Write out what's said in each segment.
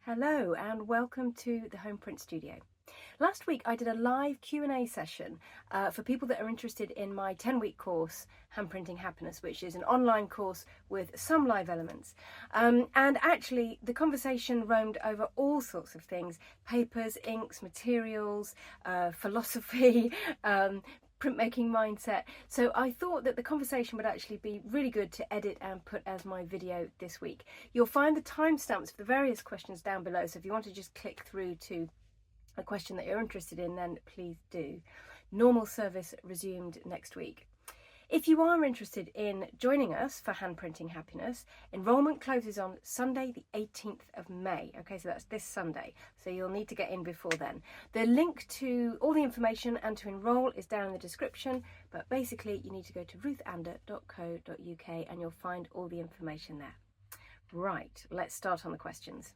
Hello and welcome to the Home Print Studio. Last week I did a live Q&A session for people that are interested in my 10-week course, Handprinting Happiness, which is an online course with some live elements. And actually the conversation roamed over all sorts of things: papers, inks, materials, philosophy, printmaking mindset. So I thought that the conversation would actually be really good to edit and put as my video this week. You'll find the timestamps for the various questions down below, so if you want to just click through to a question that you're interested in, then please do. Normal service resumed next week. If you are interested in joining us for Handprinting Happiness, enrolment closes on Sunday the 18th of May. Okay, so that's this Sunday. So you'll need to get in before then. The link to all the information and to enroll is down in the description, but basically you need to go to ruthander.co.uk and you'll find all the information there. Right, let's start on the questions.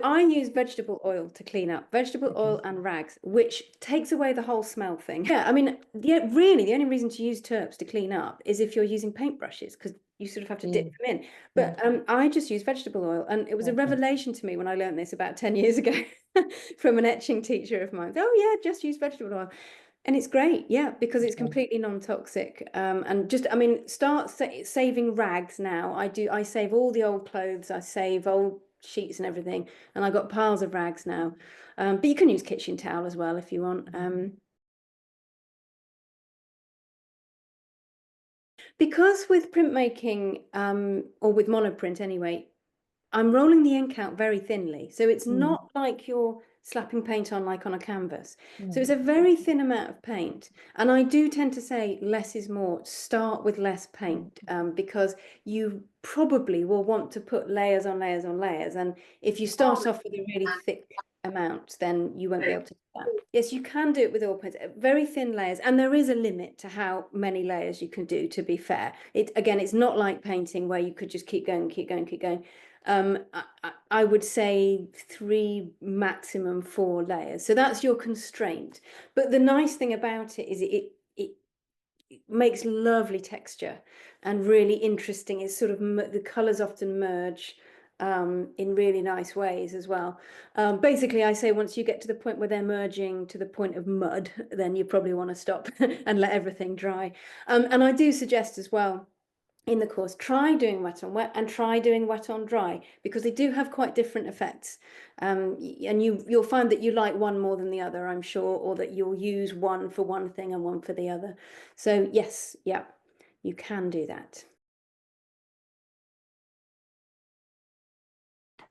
I use vegetable oil to clean up, vegetable oil and rags, which takes away the whole smell thing. Yeah, I mean, really, the only reason to use turps to clean up is if you're using paintbrushes, because you sort of have to dip them in. But I just use vegetable oil, and it was a revelation to me when I learned this about 10 years ago from an etching teacher of mine. Oh yeah, just use vegetable oil. And it's great, yeah, because it's completely non-toxic. And just, I mean, start saving rags now. I save all the old clothes, I save old sheets and everything, and I got piles of rags now. But you can use kitchen towel as well if you want. Because with printmaking, or with monoprint anyway, I'm rolling the ink out very thinly. So it's not like you're slapping paint on like on a canvas. So it's a very thin amount of paint. And I do tend to say less is more. Start with less paint, because you probably will want to put layers on layers on layers. And if you start off with a really thick amount, then you won't be able to do that. Yes, you can do it with oil paints, very thin layers, and there is a limit to how many layers you can do, to be fair. Again, it's not like painting where you could just keep going, keep going, keep going. I would say 3, maximum 4 layers. So that's your constraint. But the nice thing about it is it makes lovely texture and really interesting. It's sort of the colors often merge in really nice ways as well. Basically, I say once you get to the point where they're merging to the point of mud, then you probably want to stop and let everything dry. And I do suggest as well, in the course, try doing wet on wet and try doing wet on dry, because they do have quite different effects. And you'll find that you like one more than the other, I'm sure, or that you'll use one for one thing and one for the other. So yes, yeah, you can do that.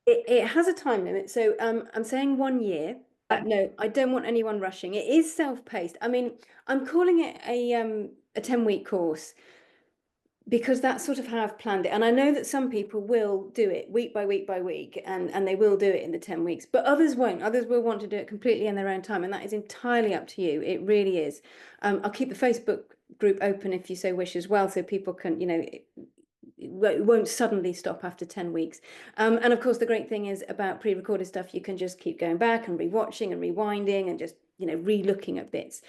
It has a time limit, so I'm saying 1 year. No, I don't want anyone rushing. It is self-paced. I mean, I'm calling it a 10-week course because that's sort of how I've planned it. And I know that some people will do it week by week by week, and they will do it in the 10 weeks, but others won't. Others will want to do it completely in their own time, and that is entirely up to you. It really is. I'll keep the Facebook group open if you so wish as well, so people can, it won't suddenly stop after 10 weeks. And of course, the great thing is about pre-recorded stuff, you can just keep going back and rewatching and rewinding and just, re-looking at bits.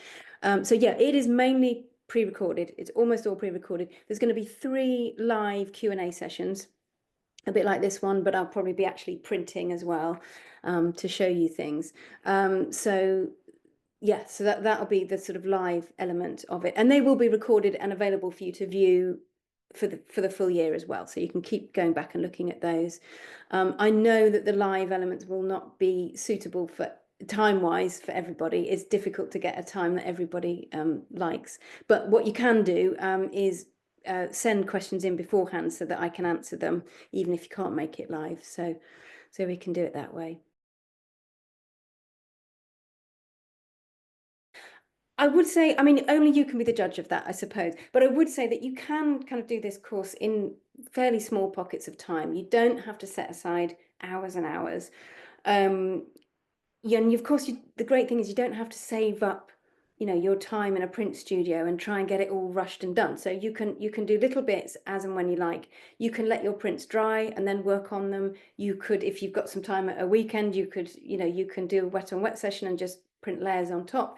So yeah, it is mainly pre-recorded. It's almost all pre-recorded. There's going to be 3 live Q&A sessions, a bit like this one, but I'll probably be actually printing as well, to show you things. So yeah, so that'll be the sort of live element of it, and they will be recorded and available for you to view for the full year as well, so you can keep going back and looking at those. I know that the live elements will not be suitable for time-wise for everybody. It's difficult to get a time that everybody likes, but what you can do is send questions in beforehand so that I can answer them even if you can't make it live, so we can do it that way. I would say, I mean, only you can be the judge of that, I suppose. But I would say that you can kind of do this course in fairly small pockets of time. You don't have to set aside hours and hours. Yeah, and of course, the great thing is you don't have to save up, your time in a print studio and try and get it all rushed and done. So you can do little bits as and when you like. You can let your prints dry and then work on them. You could, if you've got some time at a weekend, you can do a wet on wet session and just print layers on top.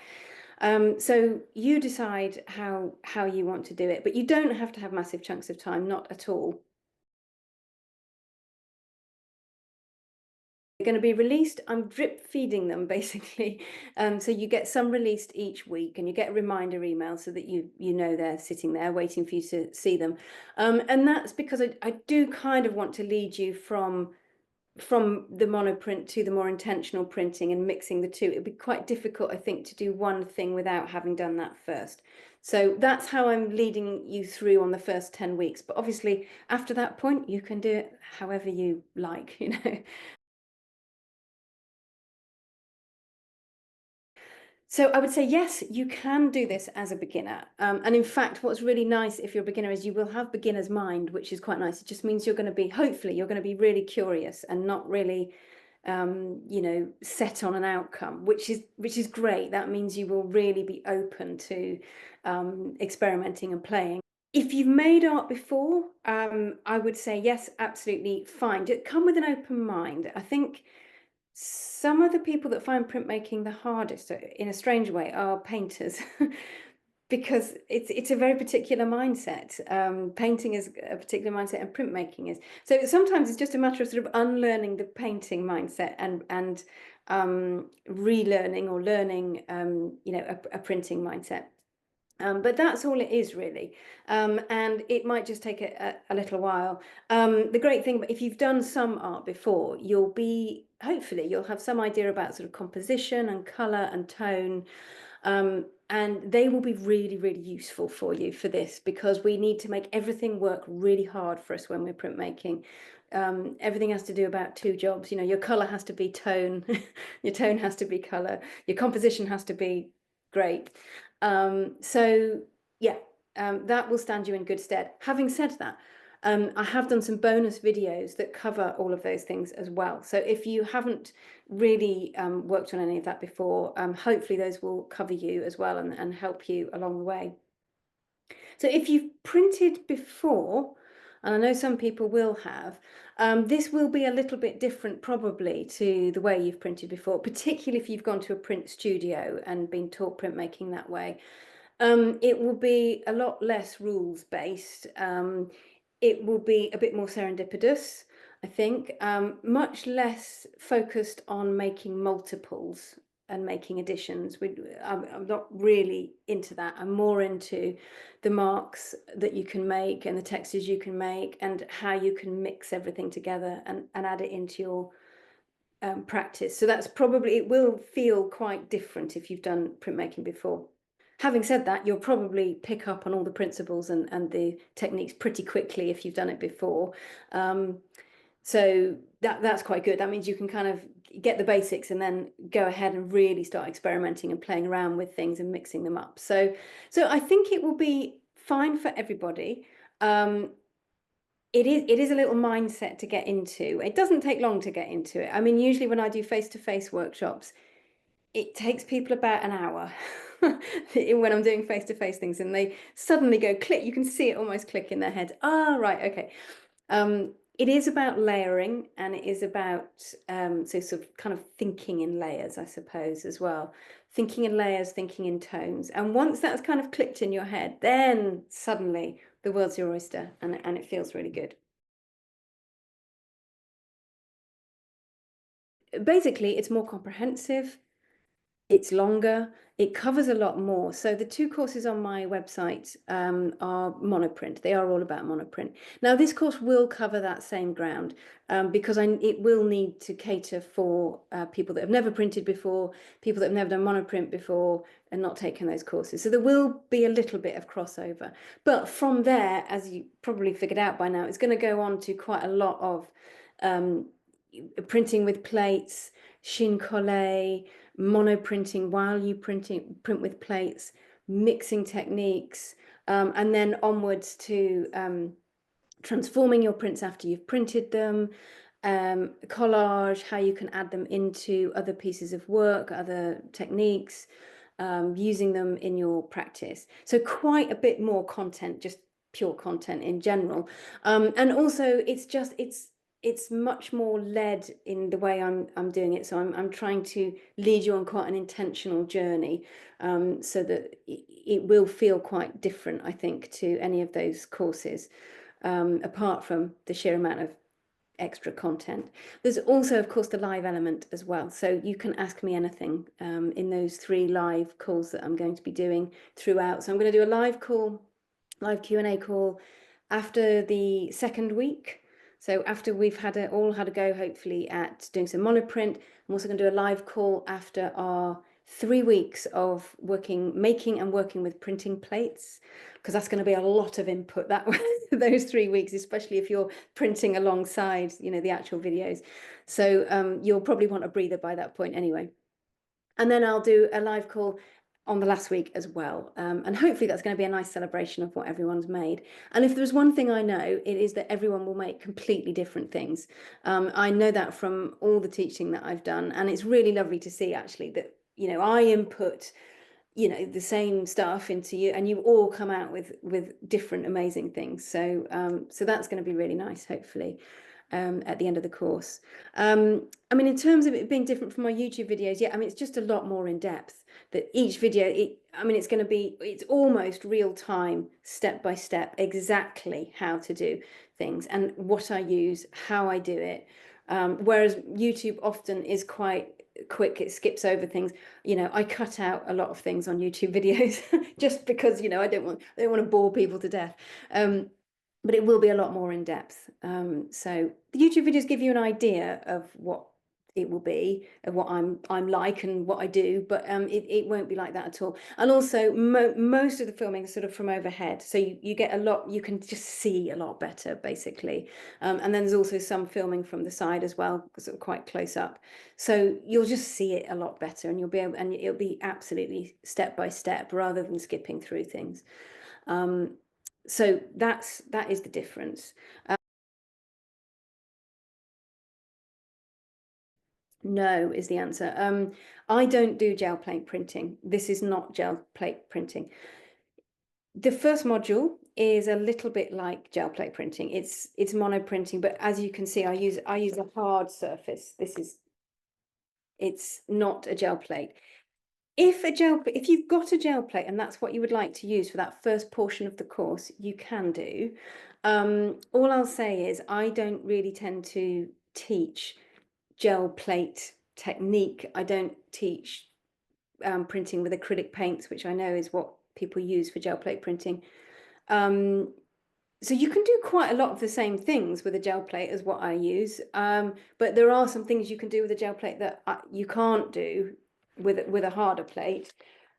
So you decide how you want to do it, but you don't have to have massive chunks of time, not at all. They're going to be released. I'm drip feeding them basically. So you get some released each week, and you get a reminder email so that you know they're sitting there waiting for you to see them. And that's because I do kind of want to lead you from the monoprint to the more intentional printing and mixing the two. It'd be quite difficult, I think, to do one thing without having done that first. So that's how I'm leading you through on the first 10 weeks. But obviously, after that point, you can do it however you like, you know. So I would say, yes, you can do this as a beginner. And in fact, what's really nice if you're a beginner is you will have beginner's mind, which is quite nice. It just means you're going to be, hopefully, you're going to be really curious and not really, you know, set on an outcome, which is great. That means you will really be open to experimenting and playing. If you've made art before, I would say, yes, absolutely fine. Come with an open mind. I think some of the people that find printmaking the hardest, in a strange way, are painters, because it's a very particular mindset. Painting is a particular mindset, and printmaking is. So sometimes it's just a matter of sort of unlearning the painting mindset and relearning or learning, you know, a printing mindset. But that's all it is really. And it might just take a little while. The great thing, if you've done some art before, hopefully you'll have some idea about sort of composition and color and tone. And they will be really, really useful for you for this, because we need to make everything work really hard for us when we're printmaking. Everything has to do about two jobs. You know, your color has to be tone, your tone has to be color, your composition has to be great. So yeah, that will stand you in good stead. Having said that, I have done some bonus videos that cover all of those things as well. So if you haven't really worked on any of that before, hopefully those will cover you as well and help you along the way. So if you've printed before, and I know some people will have, this will be a little bit different probably to the way you've printed before, particularly if you've gone to a print studio and been taught printmaking that way. It will be a lot less rules based. It will be a bit more serendipitous, I think, much less focused on making multiples and making additions. I'm not really into that. I'm more into the marks that you can make and the textures you can make and how you can mix everything together and add it into your practice. So that's probably, it will feel quite different if you've done printmaking before. Having said that, you'll probably pick up on all the principles and the techniques pretty quickly if you've done it before. So that's quite good. That means you can kind of get the basics and then go ahead and really start experimenting and playing around with things and mixing them up. So I think it will be fine for everybody. It is a little mindset to get into. It doesn't take long to get into it. I mean, usually when I do face-to-face workshops, it takes people about an hour when I'm doing face-to-face things, and they suddenly go click. You can see it almost click in their head. Ah, right, okay. It is about layering, and it is about so sort of kind of thinking in layers, I suppose, as well. Thinking in layers, thinking in tones. And once that's kind of clicked in your head, then suddenly the world's your oyster, and it feels really good. Basically, it's more comprehensive. It's longer, it covers a lot more. So the two courses on my website are monoprint. They are all about monoprint. Now this course will cover that same ground because it will need to cater for people that have never printed before, people that have never done monoprint before and not taken those courses. So there will be a little bit of crossover. But from there, as you probably figured out by now, it's going to go on to quite a lot of printing with plates, chine colle, mono printing while you print with plates, mixing techniques, and then onwards to transforming your prints after you've printed them, collage, how you can add them into other pieces of work, other techniques, using them in your practice. So quite a bit more content, just pure content in general. And also it's much more led in the way I'm doing it. So I'm trying to lead you on quite an intentional journey, so that it will feel quite different, I think, to any of those courses, apart from the sheer amount of extra content. There's also, of course, the live element as well. So you can ask me anything in those 3 live calls that I'm going to be doing throughout. So I'm going to do a live call, live Q&A call after the 2nd week. So after we've all had a go, hopefully, at doing some monoprint, I'm also going to do a live call after our 3 weeks of making and working with printing plates, because that's going to be a lot of input that those 3 weeks, especially if you're printing alongside, the actual videos. So you'll probably want a breather by that point anyway. And then I'll do a live call on the last week as well. And hopefully that's going to be a nice celebration of what everyone's made. And if there's one thing I know, it is that everyone will make completely different things. I know that from all the teaching that I've done. And it's really lovely to see actually that, I input, the same stuff into you and you all come out with different amazing things. So that's going to be really nice, hopefully. At the end of the course. I mean, in terms of it being different from my YouTube videos, yeah, I mean, it's just a lot more in depth. That each video, it's almost real time, step by step, exactly how to do things and what I use, how I do it. Whereas YouTube often is quite quick, it skips over things. I cut out a lot of things on YouTube videos just because, I don't want to bore people to death. But it will be a lot more in depth. So the YouTube videos give you an idea of what it will be, of what I'm like and what I do, but it won't be like that at all. And also most of the filming is sort of from overhead, so you get a lot, you can just see a lot better basically. And then there's also some filming from the side as well, sort of quite close up. So you'll just see it a lot better, and it'll be absolutely step by step rather than skipping through things. So that is the difference. No is the answer. I don't do gel plate printing. This is not gel plate printing. The first module is a little bit like gel plate printing. It's mono printing, but as you can see, I use a hard surface. It's not a gel plate. If you've got a gel plate and that's what you would like to use for that first portion of the course, you can do. All I'll say is I don't really tend to teach gel plate technique. I don't teach printing with acrylic paints, which I know is what people use for gel plate printing. So you can do quite a lot of the same things with a gel plate as what I use, but there are some things you can do with a gel plate that you can't do with a harder plate,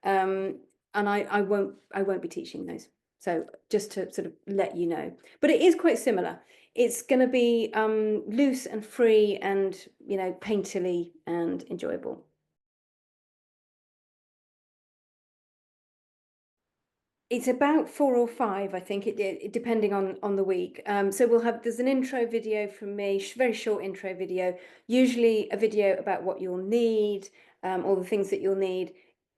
and I won't be teaching those. So just to sort of let you know, but it is quite similar. It's going to be loose and free and painterly and enjoyable. It's about 4 or 5, I think, it depending on the week. So there's an intro video from me, very short intro video, usually a video about what you'll need, all the things that you'll need,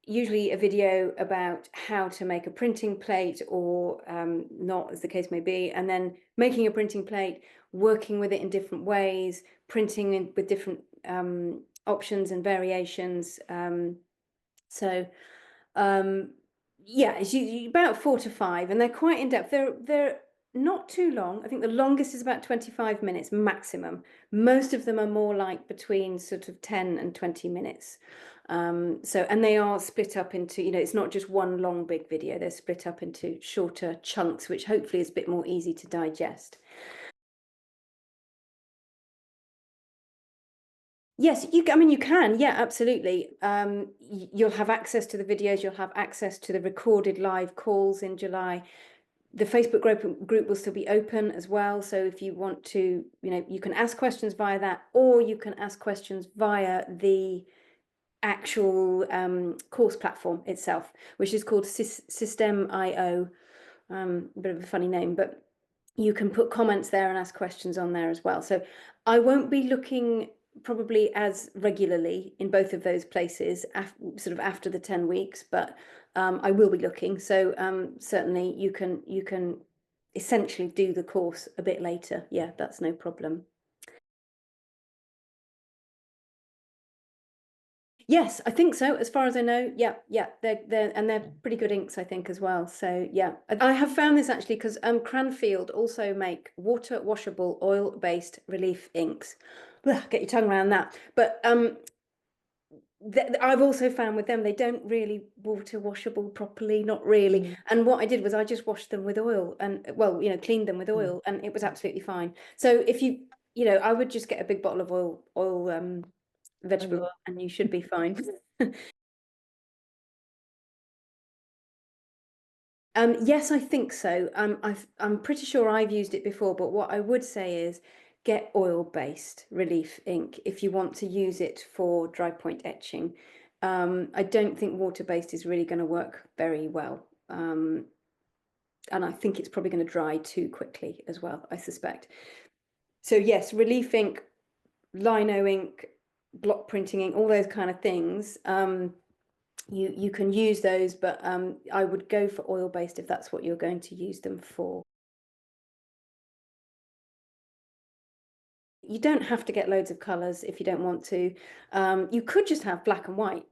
usually a video about how to make a printing plate or not, as the case may be, and then making a printing plate, working with it in different ways, printing with different options and variations. Yeah, it's about 4 to 5, and they're quite in depth. They're not too long. I think the longest is about 25 minutes maximum. Most of them are more like between sort of 10 and 20 minutes. And they are split up into, it's not just one long big video. They're split up into shorter chunks, which hopefully is a bit more easy to digest. Yes, you can, yeah, absolutely. You'll have access to the videos, you'll have access to the recorded live calls in July. The Facebook group will still be open as well. So if you want to, you can ask questions via that, or you can ask questions via the actual course platform itself, which is called System.io. A bit of a funny name, but you can put comments there and ask questions on there as well. So I won't be looking probably as regularly in both of those places sort of after the 10 weeks, but I will be looking. So certainly you can essentially do the course a bit later. Yeah, that's no problem. Yes, I think so. As far as I know, yeah, yeah, they're pretty good inks, I think, as well. So yeah, I have found this actually because Cranfield also make water washable oil-based relief inks. Ugh, get your tongue around that. But I've also found with them they don't really water washable properly, not really. And what I did was I just washed them with oil and well, cleaned them with oil, and it was absolutely fine. So if I would just get a big bottle of oil, vegetable oil, and you should be fine. Yes, I think so. I'm pretty sure I've used it before, but what I would say is get oil-based relief ink if you want to use it for dry point etching. I don't think water-based is really going to work very well. And I think it's probably going to dry too quickly as well, I suspect. So yes, relief ink, lino ink, block printing ink, all those kind of things. You can use those, but I would go for oil-based if that's what you're going to use them for. You don't have to get loads of colors if you don't want to. You could just have black and white.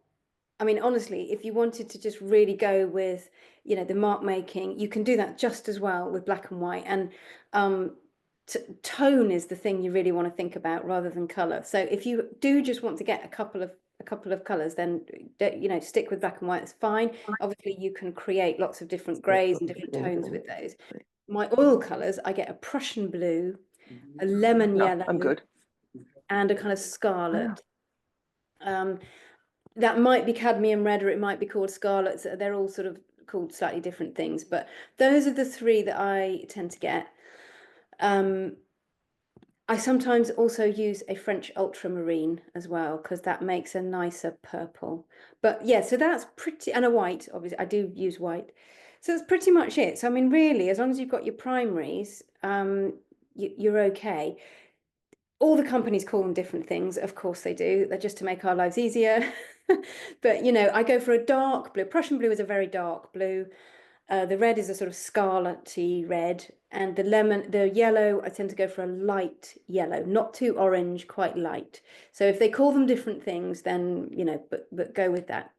I mean, honestly, if you wanted to just really go with, the mark making, you can do that just as well with black and white. And tone is the thing you really want to think about rather than color. So if you do just want to get a couple of colors, then stick with black and white. It's fine. Obviously, you can create lots of different grays and different tones with those. My oil colors, I get a Prussian blue, a lemon yellow, I'm good, and a kind of scarlet. That might be cadmium red, or it might be called scarlet. So they're all sort of called slightly different things, but those are the three that I tend to get. I sometimes also use a French ultramarine as well, because that makes a nicer purple. But yeah, so that's pretty, and a white, obviously, I do use white. So that's pretty much it. So I mean, really, as long as you've got your primaries, you're okay. All the companies call them different things. Of course they do. They're just to make our lives easier. But I go for a dark blue. Prussian blue is a very dark blue. The red is a sort of scarlety red, and the yellow, I tend to go for a light yellow, not too orange, quite light. So if they call them different things, then but go with that.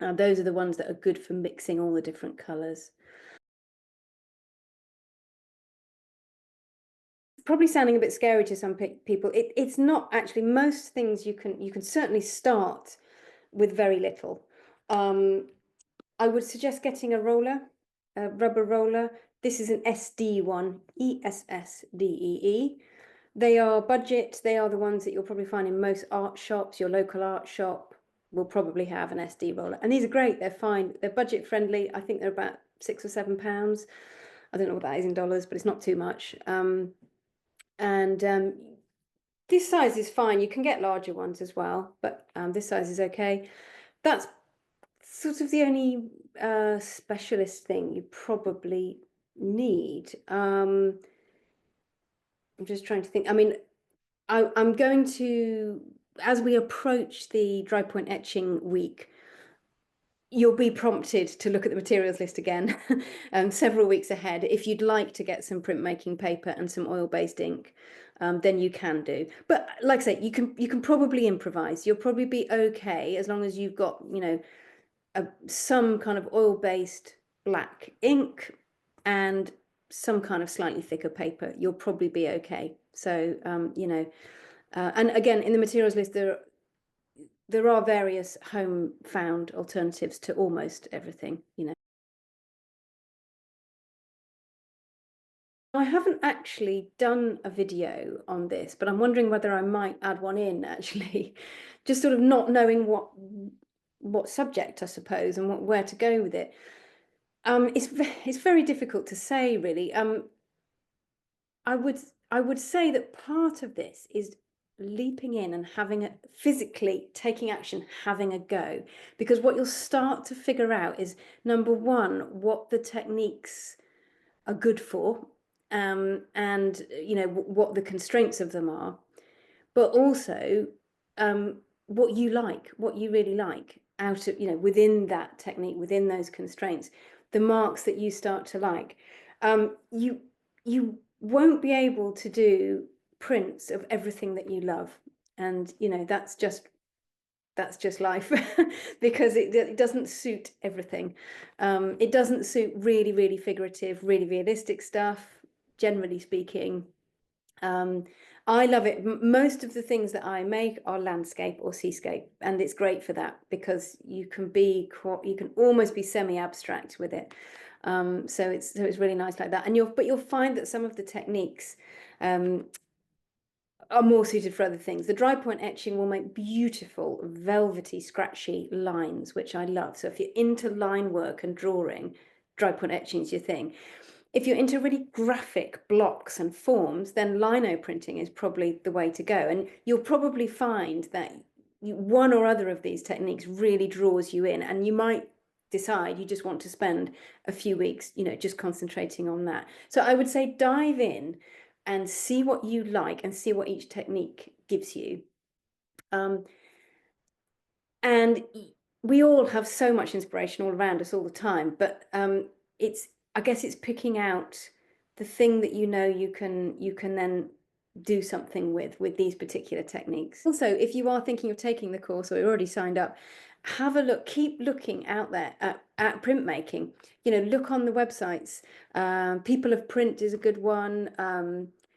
Those are the ones that are good for mixing all the different colors. Probably sounding a bit scary to some people. It's not actually. Most things you can certainly start with very little. I would suggest getting a roller, a rubber roller. This is an SD one, ESSDEE. They are budget. They are the ones that you'll probably find in most art shops. Your local art shop will probably have an SD roller. And these are great. They're fine. They're budget friendly. I think they're about £6 or £7. I don't know what that is in dollars, but it's not too much. And this size is fine. You can get larger ones as well, but this size is okay. That's sort of the only specialist thing you probably need. I'm just trying to think. I mean, I'm going to, as we approach the dry point etching week, you'll be prompted to look at the materials list again several weeks ahead. If you'd like to get some printmaking paper and some oil-based ink, then you can do. But like I say, you can probably improvise. You'll probably be okay as long as you've got, some kind of oil-based black ink and some kind of slightly thicker paper. You'll probably be okay. So, and again, in the materials list, there are various home found alternatives to almost everything. I haven't actually done a video on this, but I'm wondering whether I might add one in actually, just sort of not knowing what subject, I suppose, and where to go with it. It's very difficult to say, really. I would say that part of this is leaping in and physically taking action, having a go, because what you'll start to figure out is, number one, what the techniques are good for, and what the constraints of them are, but also what you like, what you really like out of within that technique, within those constraints, the marks that you start to like. You won't be able to do prints of everything that you love, and that's just that's just life because it doesn't suit everything. It doesn't suit really, really figurative, really realistic stuff, generally speaking. I love it. Most of the things that I make are landscape or seascape, and it's great for that because you can almost be semi-abstract with it. So it's really nice like that. And you'll find that some of the techniques are more suited for other things. The dry point etching will make beautiful, velvety, scratchy lines, which I love. So if you're into line work and drawing, dry point etching is your thing. If you're into really graphic blocks and forms, then lino printing is probably the way to go. And you'll probably find that one or other of these techniques really draws you in, and you might decide you just want to spend a few weeks, just concentrating on that. So I would say dive in and see what you like and see what each technique gives you. And we all have so much inspiration all around us all the time, but I guess it's picking out the thing that you can then do something with these particular techniques. Also, if you are thinking of taking the course or you're already signed up, have a look, keep looking out there at printmaking. Look on the websites. People of Print is a good one.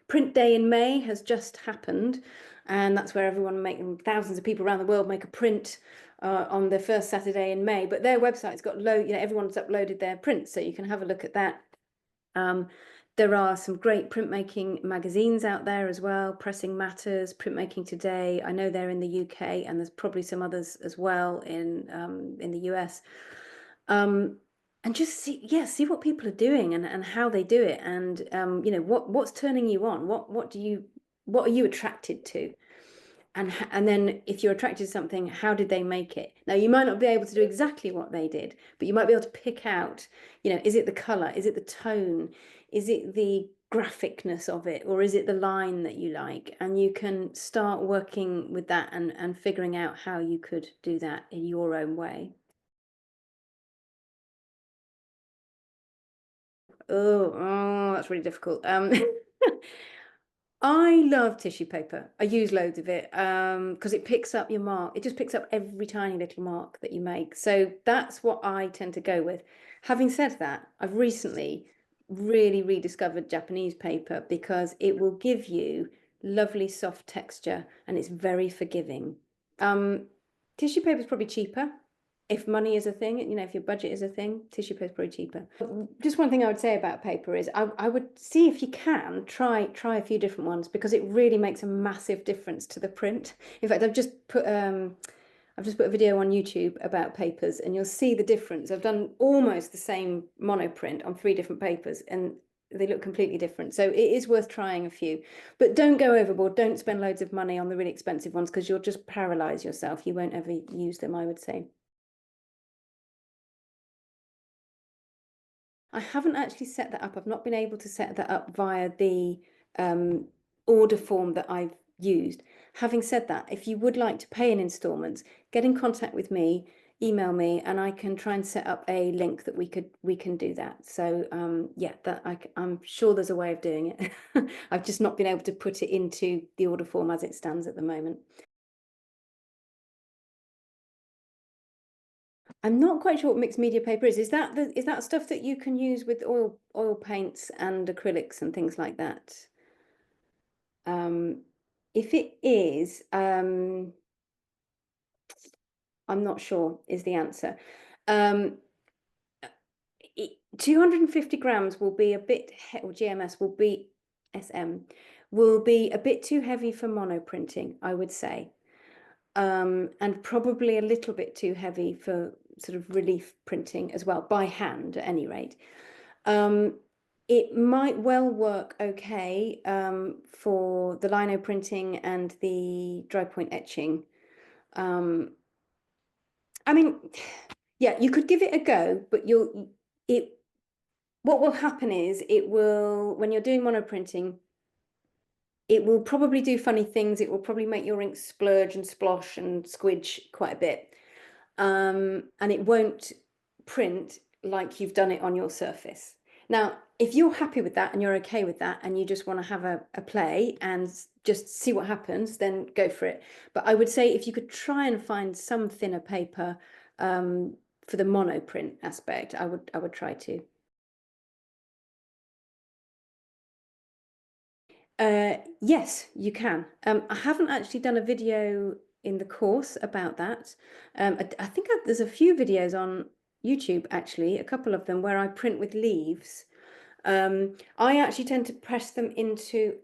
Print Day in May has just happened, and that's where thousands of people around the world make a print on the first Saturday in May. But their website's got everyone's uploaded their prints, so you can have a look at that. There are some great printmaking magazines out there as well. Pressing Matters, Printmaking Today. I know they're in the UK, and there's probably some others as well in the US. And just see what people are doing and how they do it, and what's turning you on. What are you attracted to? And then if you're attracted to something, how did they make it? Now, you might not be able to do exactly what they did, but you might be able to pick out, is it the color? Is it the tone? Is it the graphicness of it? Or is it the line that you like? And you can start working with that and figuring out how you could do that in your own way. Oh, that's really difficult. I love tissue paper. I use loads of it because it picks up your mark. It just picks up every tiny little mark that you make. So that's what I tend to go with. Having said that, I've recently really rediscovered Japanese paper because it will give you lovely soft texture and it's very forgiving. Tissue paper is probably cheaper. If money is a thing, if your budget is a thing, tissue paper is probably cheaper. Just one thing I would say about paper is I would see if you can try a few different ones because it really makes a massive difference to the print. In fact, I've just put a video on YouTube about papers and you'll see the difference. I've done almost the same monoprint on 3 different papers and they look completely different. So it is worth trying a few, but don't go overboard. Don't spend loads of money on the really expensive ones because you'll just paralyze yourself. You won't ever use them, I would say. I haven't actually set that up. I've not been able to set that up via the order form that I've used. Having said that, if you would like to pay in installments, get in contact with me, email me, and I can try and set up a link that we can do that. So yeah, I'm sure there's a way of doing it. I've just not been able to put it into the order form as it stands at the moment. I'm not quite sure what mixed media paper is. Is that stuff that you can use with oil paints and acrylics and things like that? If it is, I'm not sure is the answer. 250 grams will be a bit, or GMS will be, SM will be a bit too heavy for monoprinting, I would say. And probably a little bit too heavy for sort of relief printing as well, by hand at any rate. It might well work okay for the lino printing and the dry point etching. I mean, yeah, you could give it a go, but what will happen is when you're doing monoprinting, it will probably do funny things. It will probably make your ink splurge and splosh and squidge quite a bit. And it won't print like you've done it on your surface. Now, if you're happy with that and you're okay with that and you just want to have a play and just see what happens, then go for it. But I would say if you could try and find some thinner paper for the monoprint aspect, I would try to. Yes, you can. I haven't actually done a video in the course about that. I think there's a few videos on YouTube, actually, a couple of them where I print with leaves. I actually tend to press them into,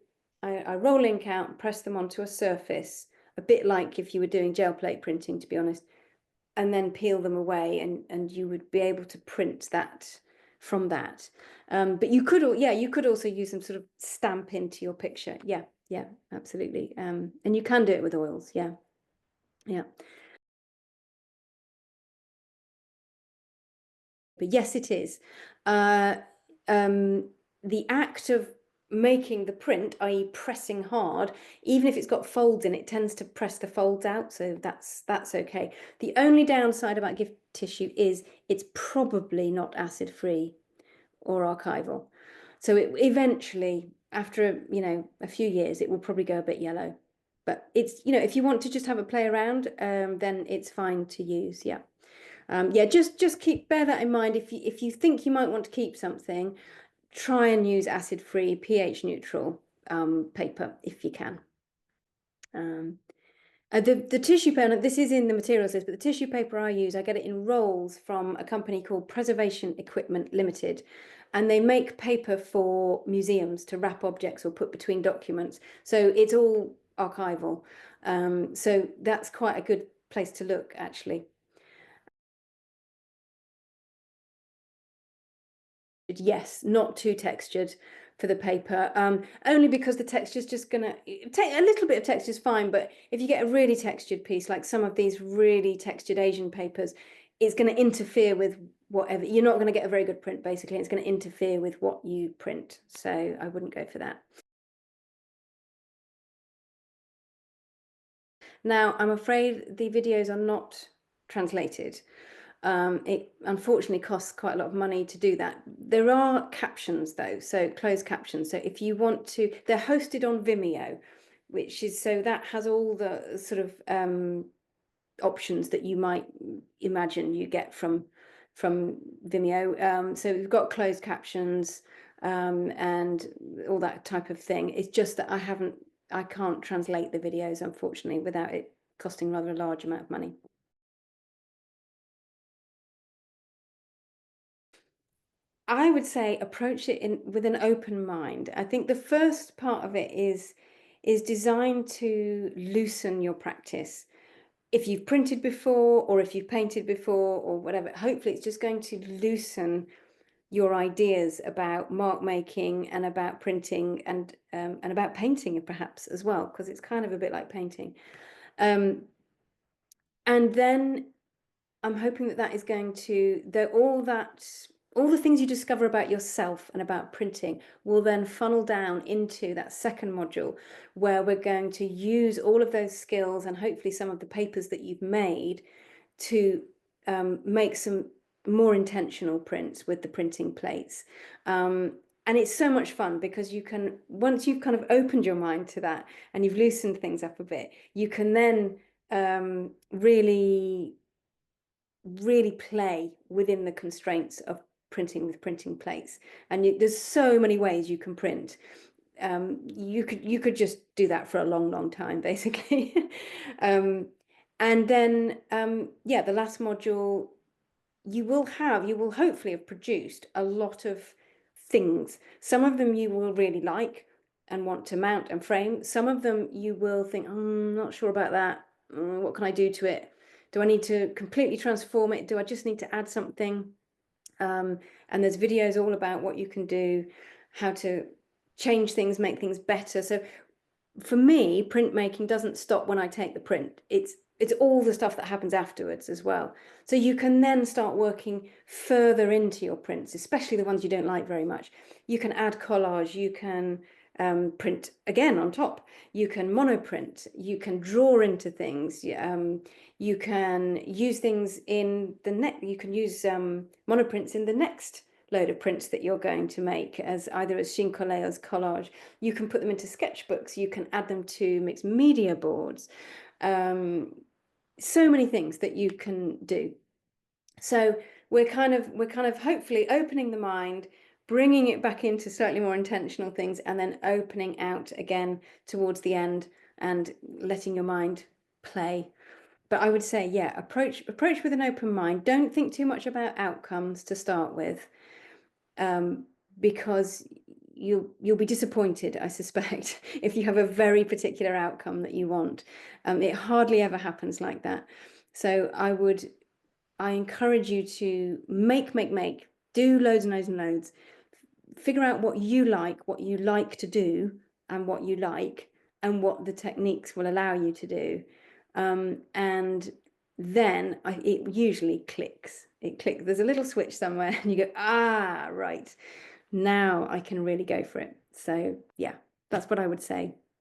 I roll ink out and press them onto a surface, a bit like if you were doing gel plate printing, to be honest, and then peel them away, and you would be able to print that from that. But you could, yeah, you could also use them sort of stamp into your picture. Yeah, yeah, absolutely. And you can do it with oils. Yeah, yeah. But yes, it is. The act of making the print, i.e. pressing hard, even if it's got folds in it, tends to press the folds out, so that's okay. The only downside about gift tissue is it's probably not acid free or archival. So it eventually, after a few years, it will probably go a bit yellow. But it's, if you want to just have a play around, then it's fine to use. Yeah. Yeah, just bear that in mind. If you think you might want to keep something, try and use acid-free, pH neutral paper if you can. The tissue paper, this is in the materials list, but the tissue paper I use, I get it in rolls from a company called Preservation Equipment Limited, and they make paper for museums to wrap objects or put between documents. So it's all archival. So that's quite a good place to look, actually. Yes, not too textured for the paper, only because the texture is just gonna take a little bit of texture is fine, but if you get a really textured piece, like some of these really textured Asian papers, it's going to interfere with whatever. You're not going to get a very good print, basically. It's going to interfere with what you print, so I wouldn't go for that. Now, I'm afraid the videos are not translated. It unfortunately costs quite a lot of money to do that. There are captions though, so closed captions. So if you want to, they're hosted on Vimeo, which is, so that has all the sort of options that you might imagine you get from Vimeo. So we've got closed captions and all that type of thing. It's just that I can't translate the videos, unfortunately, without it costing rather a large amount of money. I would say approach it with an open mind. I think the first part of it is designed to loosen your practice. If you've printed before or if you've painted before or whatever, hopefully it's just going to loosen your ideas about mark making and about printing and about painting perhaps as well, because it's kind of a bit like painting. And then I'm hoping that is going to, all the things you discover about yourself and about printing will then funnel down into that second module, where we're going to use all of those skills and hopefully some of the papers that you've made to make some more intentional prints with the printing plates. And it's so much fun because you can, once you've kind of opened your mind to that and you've loosened things up a bit, you can then really play within the constraints of printing with printing plates. And there's so many ways you can print. You could just do that for a long time, basically. And then yeah, the last module, you will hopefully have produced a lot of things. Some of them you will really like and want to mount and frame. Some of them you will think, I'm not sure about that. What can I do to it? Do I need to completely transform it? Do I just need to add something? And there's videos all about what you can do, how to change things, make things better. So for me, printmaking doesn't stop when I take the print. It's all the stuff that happens afterwards as well. So you can then start working further into your prints, especially the ones you don't like very much. You can add collage, you can print again on top, you can monoprint, you can draw into things, you can use things in the next, you can use monoprints in the next load of prints that you're going to make as either as chine colle or as collage. You can put them into sketchbooks, you can add them to mixed media boards. So many things that you can do. So we're kind of hopefully opening the mind, bringing it back into slightly more intentional things, and then opening out again towards the end and letting your mind play. But I would say, yeah, approach with an open mind. Don't think too much about outcomes to start with, because you'll be disappointed, I suspect, if you have a very particular outcome that you want. It hardly ever happens like that. So I encourage you to make, do loads and loads and loads. Figure out what you like to do, and what you like, and what the techniques will allow you to do. And then it usually clicks. It clicks. There's a little switch somewhere, and you go, ah, right, now I can really go for it. So yeah, that's what I would say.